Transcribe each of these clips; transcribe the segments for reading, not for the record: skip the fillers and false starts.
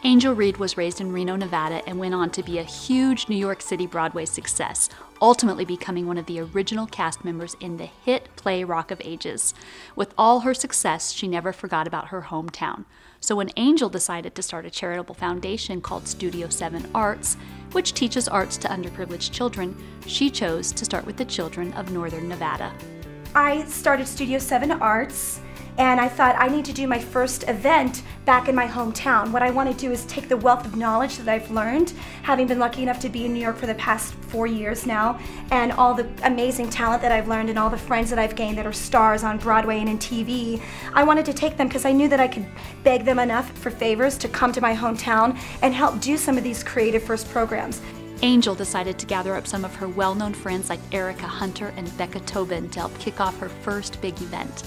Angel Reed was raised in Reno, Nevada, and went on to be a huge New York City Broadway success, ultimately becoming one of the original cast members in the hit play Rock of Ages. With all her success, she never forgot about her hometown. So when Angel decided to start a charitable foundation called Studio 7 Arts, which teaches arts to underprivileged children, she chose to start with the children of Northern Nevada. I started Studio 7 Arts, and I thought I need to do my first event back in my hometown. What I want to do is take the wealth of knowledge that I've learned, having been lucky enough to be in New York for the past 4 years now, and all the amazing talent that I've learned and all the friends that I've gained that are stars on Broadway and in TV. I wanted to take them because I knew that I could beg them enough for favors to come to my hometown and help do some of these creative first programs. Angel decided to gather up some of her well-known friends like Ericka Hunter and Becca Tobin to help kick off her first big event.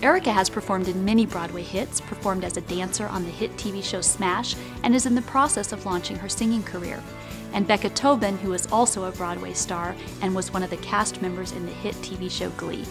Ericka has performed in many Broadway hits, performed as a dancer on the hit TV show Smash, and is in the process of launching her singing career. And Becca Tobin, who is also a Broadway star and was one of the cast members in the hit TV show Glee.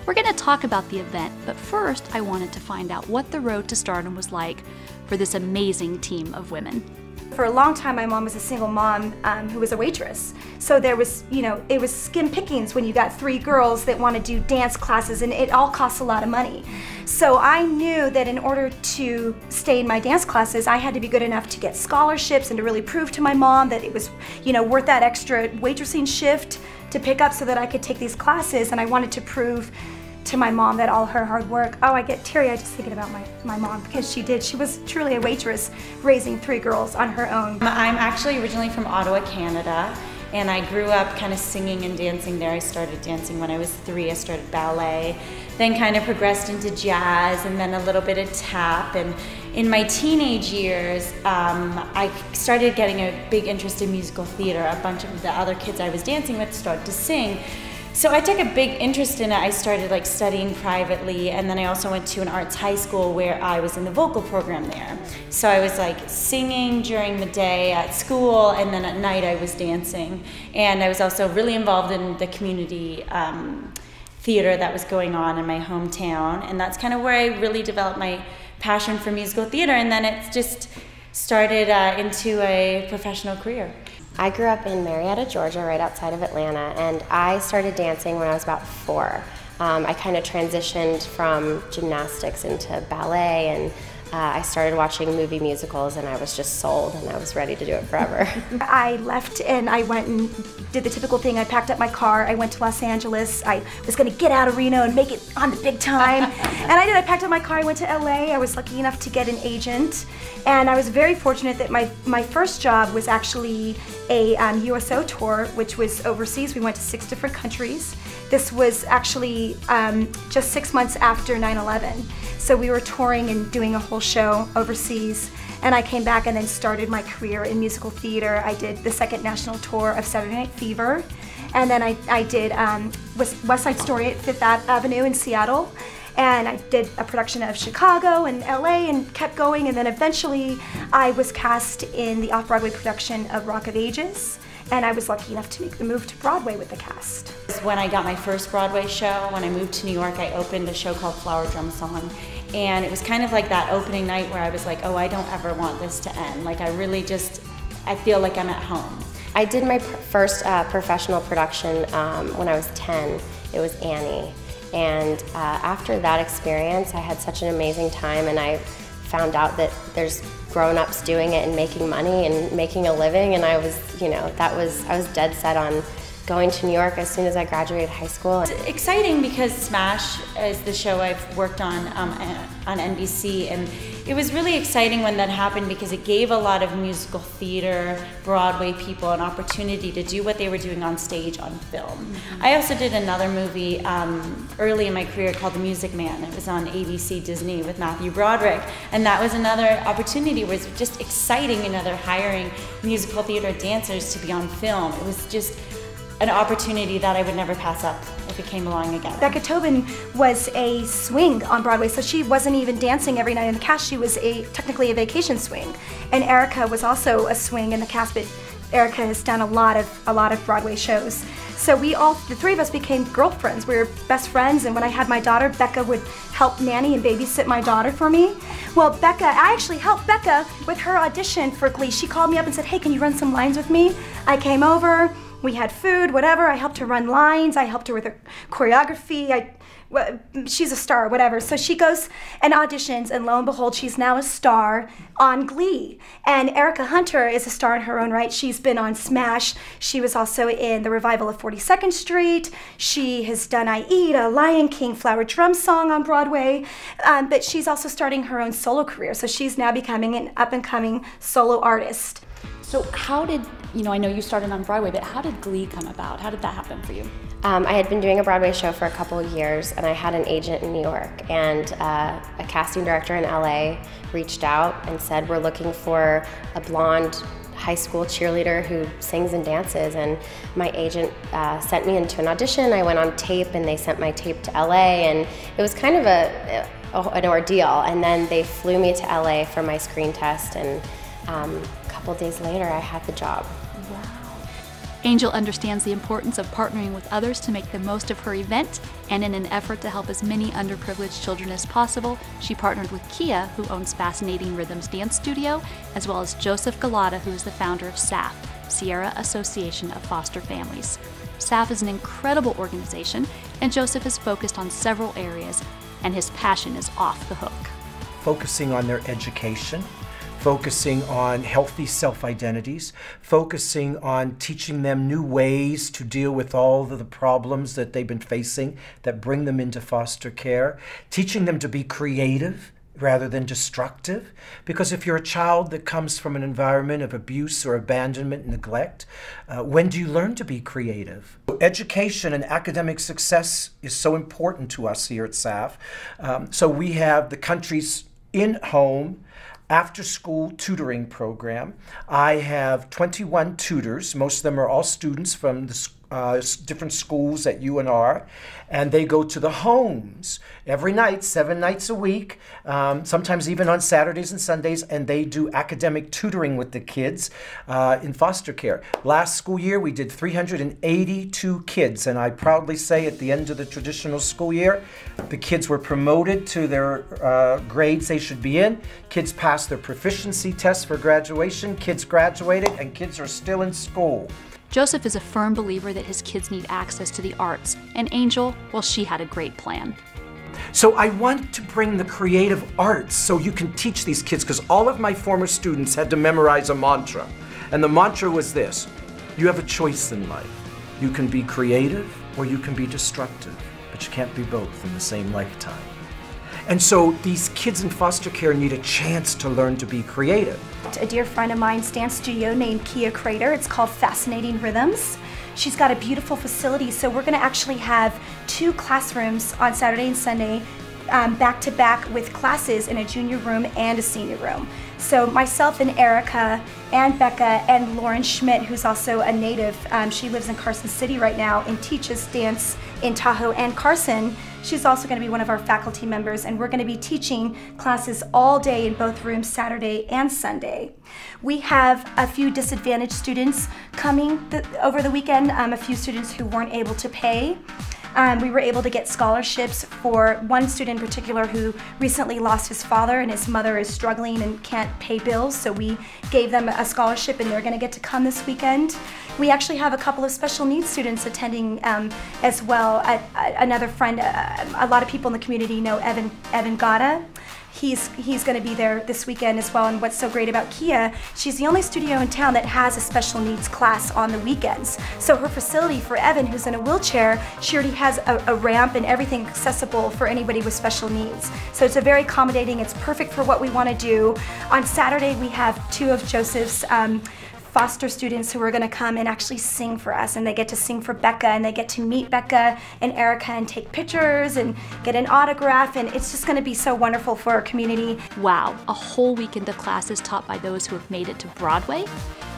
We're going to talk about the event, but first I wanted to find out what the road to stardom was like for this amazing team of women. For a long time, my mom was a single mom who was a waitress. So there was, it was skim pickings when you got 3 girls that want to do dance classes, and it all costs a lot of money. So I knew that in order to stay in my dance classes, I had to be good enough to get scholarships and to really prove to my mom that it was, worth that extra waitressing shift to pick up so that I could take these classes. And I wanted to prove to my mom that all her hard work, I get teary-eyed just thinking about my mom, because she was truly a waitress raising 3 girls on her own. I'm actually originally from Ottawa, Canada, and I grew up kind of singing and dancing there. I started dancing when I was 3. I started ballet, then kind of progressed into jazz, and then a little bit of tap. And in my teenage years, I started getting a big interest in musical theater. A bunch of the other kids I was dancing with started to sing. So I took a big interest in it. I started studying privately, and then I also went to an arts high school where I was in the vocal program there. So I was singing during the day at school, and then at night I was dancing. And I was also really involved in the community theater that was going on in my hometown, and that's kind of where I really developed my passion for musical theater, and then it just started into a professional career. I grew up in Marietta, Georgia, right outside of Atlanta, and I started dancing when I was about 4. I kind of transitioned from gymnastics into ballet, and I started watching movie musicals, and I was just sold, and I was ready to do it forever. I left and I went and did the typical thing. I packed up my car, I went to Los Angeles. I was going to get out of Reno and make it on the big time. And I did. I packed up my car, I went to LA. I was lucky enough to get an agent. And I was very fortunate that my first job was actually a USO tour, which was overseas. We went to 6 different countries. This was actually just 6 months after 9/11. So we were touring and doing a whole show overseas. And I came back and then started my career in musical theater. I did the 2nd national tour of Saturday Night Fever. And then I did West Side Story at 5th Avenue in Seattle. And I did a production of Chicago and LA and kept going. And then eventually I was cast in the off-Broadway production of Rock of Ages. And I was lucky enough to make the move to Broadway with the cast. When I got my first Broadway show, when I moved to New York, I opened a show called Flower Drum Song. And it was kind of like that opening night where I was like, oh, I don't ever want this to end. I feel like I'm at home. I did my first professional production when I was 10. It was Annie. And after that experience, I had such an amazing time, and I found out that there's grown-ups doing it and making money and making a living, and I was dead set on going to New York as soon as I graduated high school. It's exciting because Smash is the show I've worked on NBC, and it was really exciting when that happened because it gave a lot of musical theater, Broadway people an opportunity to do what they were doing on stage on film. I also did another movie early in my career called The Music Man. It was on ABC Disney with Matthew Broderick, and that was another opportunity where it was just exciting. They're hiring musical theater dancers to be on film. It was just an opportunity that I would never pass up if it came along again. Becca Tobin was a swing on Broadway, so she wasn't even dancing every night in the cast. She was technically a vacation swing. And Ericka was also a swing in the cast, but Ericka has done a lot of Broadway shows. So the three of us became girlfriends. We were best friends, and when I had my daughter, Becca would help nanny and babysit my daughter for me. Well, Becca, I actually helped Becca with her audition for Glee. She called me up and said, hey, can you run some lines with me? I came over, we had food, whatever. I helped her run lines, I helped her with her choreography. She's a star, whatever. So she goes and auditions, and lo and behold, she's now a star on Glee. And Ericka Hunter is a star in her own right. She's been on Smash. She was also in the revival of 42nd Street. She has done Aida, Lion King, Flower Drum Song on Broadway. But she's also starting her own solo career. So she's now becoming an up-and-coming solo artist. So how did, I know you started on Broadway, but how did Glee come about? How did that happen for you? I had been doing a Broadway show for a couple of years, and I had an agent in New York, and a casting director in LA reached out and said, we're looking for a blonde high school cheerleader who sings and dances. And my agent sent me into an audition. I went on tape, and they sent my tape to LA, and it was kind of an ordeal. And then they flew me to LA for my screen test, and a couple days later I had the job. Wow. Angel understands the importance of partnering with others to make the most of her event, and in an effort to help as many underprivileged children as possible, she partnered with Kia, who owns Fascinating Rhythms Dance Studio, as well as Joseph Galata, who is the founder of SAF, Sierra Association of Foster Families. SAF is an incredible organization, and Joseph is focused on several areas, and his passion is off the hook. Focusing on their education, focusing on healthy self-identities, focusing on teaching them new ways to deal with all of the problems that they've been facing that bring them into foster care, teaching them to be creative rather than destructive. Because if you're a child that comes from an environment of abuse or abandonment and neglect, when do you learn to be creative? Education and academic success is so important to us here at SAF. So we have the country's in-home after-school tutoring program. I have 21 tutors. Most of them are all students from the different schools at UNR, and they go to the homes every night, 7 nights a week, sometimes even on Saturdays and Sundays, and they do academic tutoring with the kids in foster care. Last school year, we did 382 kids, and I proudly say at the end of the traditional school year, the kids were promoted to their grades they should be in. Kids passed their proficiency tests for graduation, kids graduated, and kids are still in school. Joseph is a firm believer that his kids need access to the arts, and Angel, well, she had a great plan. So I want to bring the creative arts so you can teach these kids, because all of my former students had to memorize a mantra. And the mantra was this: you have a choice in life. You can be creative or you can be destructive, but you can't be both in the same lifetime. And so these kids in foster care need a chance to learn to be creative. A dear friend of mine's dance studio named Kia Crater. It's called Fascinating Rhythms. She's got a beautiful facility, so we're going to actually have 2 classrooms on Saturday and Sunday back to back with classes in a junior room and a senior room. So myself and Ericka and Becca and Lauren Schmidt, who's also a native, she lives in Carson City right now and teaches dance in Tahoe and Carson. She's also going to be one of our faculty members, and we're going to be teaching classes all day in both rooms, Saturday and Sunday. We have a few disadvantaged students coming over the weekend, a few students who weren't able to pay. We were able to get scholarships for one student in particular who recently lost his father, and his mother is struggling and can't pay bills, so we gave them a scholarship and they're going to get to come this weekend. We actually have a couple of special needs students attending as well. Another friend, a lot of people in the community know Evan Gata. He's going to be there this weekend as well. And what's so great about Kia, she's the only studio in town that has a special needs class on the weekends. So her facility for Evan, who's in a wheelchair, she already has a ramp and everything accessible for anybody with special needs. So it's a very accommodating, it's perfect for what we want to do. On Saturday, we have 2 of Joseph's foster students who are going to come and actually sing for us, and they get to sing for Becca, and they get to meet Becca and Ericka and take pictures and get an autograph, and it's just going to be so wonderful for our community. Wow, a whole weekend of classes taught by those who have made it to Broadway.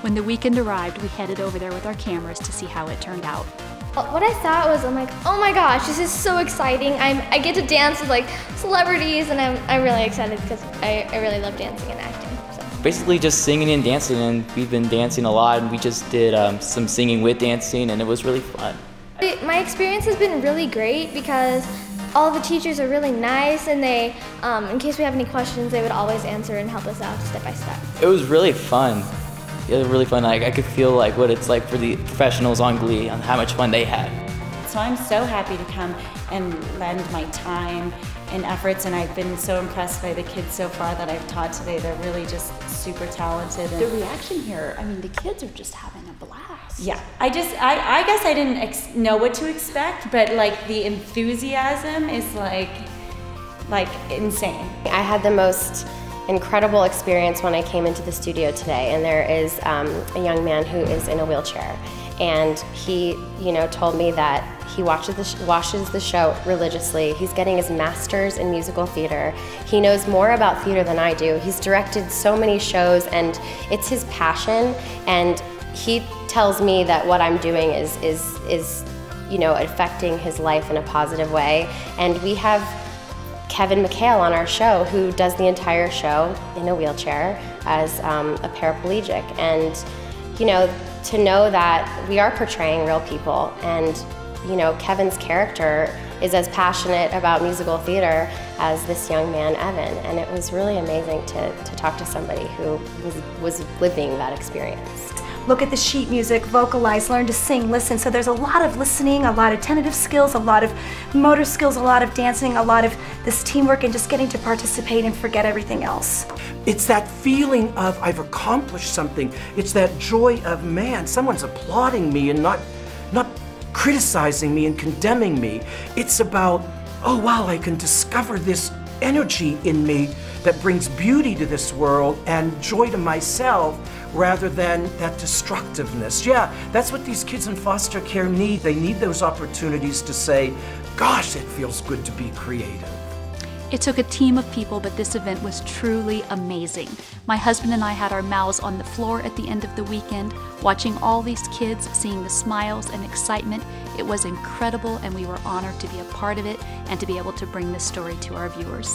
When the weekend arrived, we headed over there with our cameras to see how it turned out. What I thought was, I'm like, oh my gosh, this is so exciting. I get to dance with like celebrities, and I'm really excited because I really love dancing and acting. Basically just singing and dancing, and we've been dancing a lot, and we just did some singing with dancing, and it was really fun. My experience has been really great because all the teachers are really nice, and they, in case we have any questions, they would always answer and help us out step by step. It was really fun. It was really fun. I could feel like what it's like for the professionals on Glee and how much fun they had. So I'm so happy to come and lend my time and efforts, and I've been so impressed by the kids so far that I've taught today. They're really just super talented. The reaction here, I mean, the kids are just having a blast. Yeah, I guess I didn't know what to expect, but like the enthusiasm is like insane. I had the most incredible experience when I came into the studio today, and there is a young man who is in a wheelchair, and he, told me that he watches the show religiously. He's getting his master's in musical theater. He knows more about theater than I do. He's directed so many shows, and it's his passion, and he tells me that what I'm doing is affecting his life in a positive way. And we have Kevin McHale on our show, who does the entire show in a wheelchair as a paraplegic. And to know that we are portraying real people, and Kevin's character is as passionate about musical theater as this young man, Evan. And it was really amazing to talk to somebody who was living that experience. Look at the sheet music, vocalize, learn to sing, listen. So there's a lot of listening, a lot of tentative skills, a lot of motor skills, a lot of dancing, a lot of this teamwork, and just getting to participate and forget everything else. It's that feeling of I've accomplished something. It's that joy of, man, someone's applauding me and not criticizing me and condemning me. It's about, oh wow, I can discover this energy in me that brings beauty to this world and joy to myself, rather than that destructiveness. Yeah, that's what these kids in foster care need. They need those opportunities to say, gosh, it feels good to be creative. It took a team of people, but this event was truly amazing. My husband and I had our mouths on the floor at the end of the weekend, watching all these kids, seeing the smiles and excitement. It was incredible, and we were honored to be a part of it and to be able to bring this story to our viewers.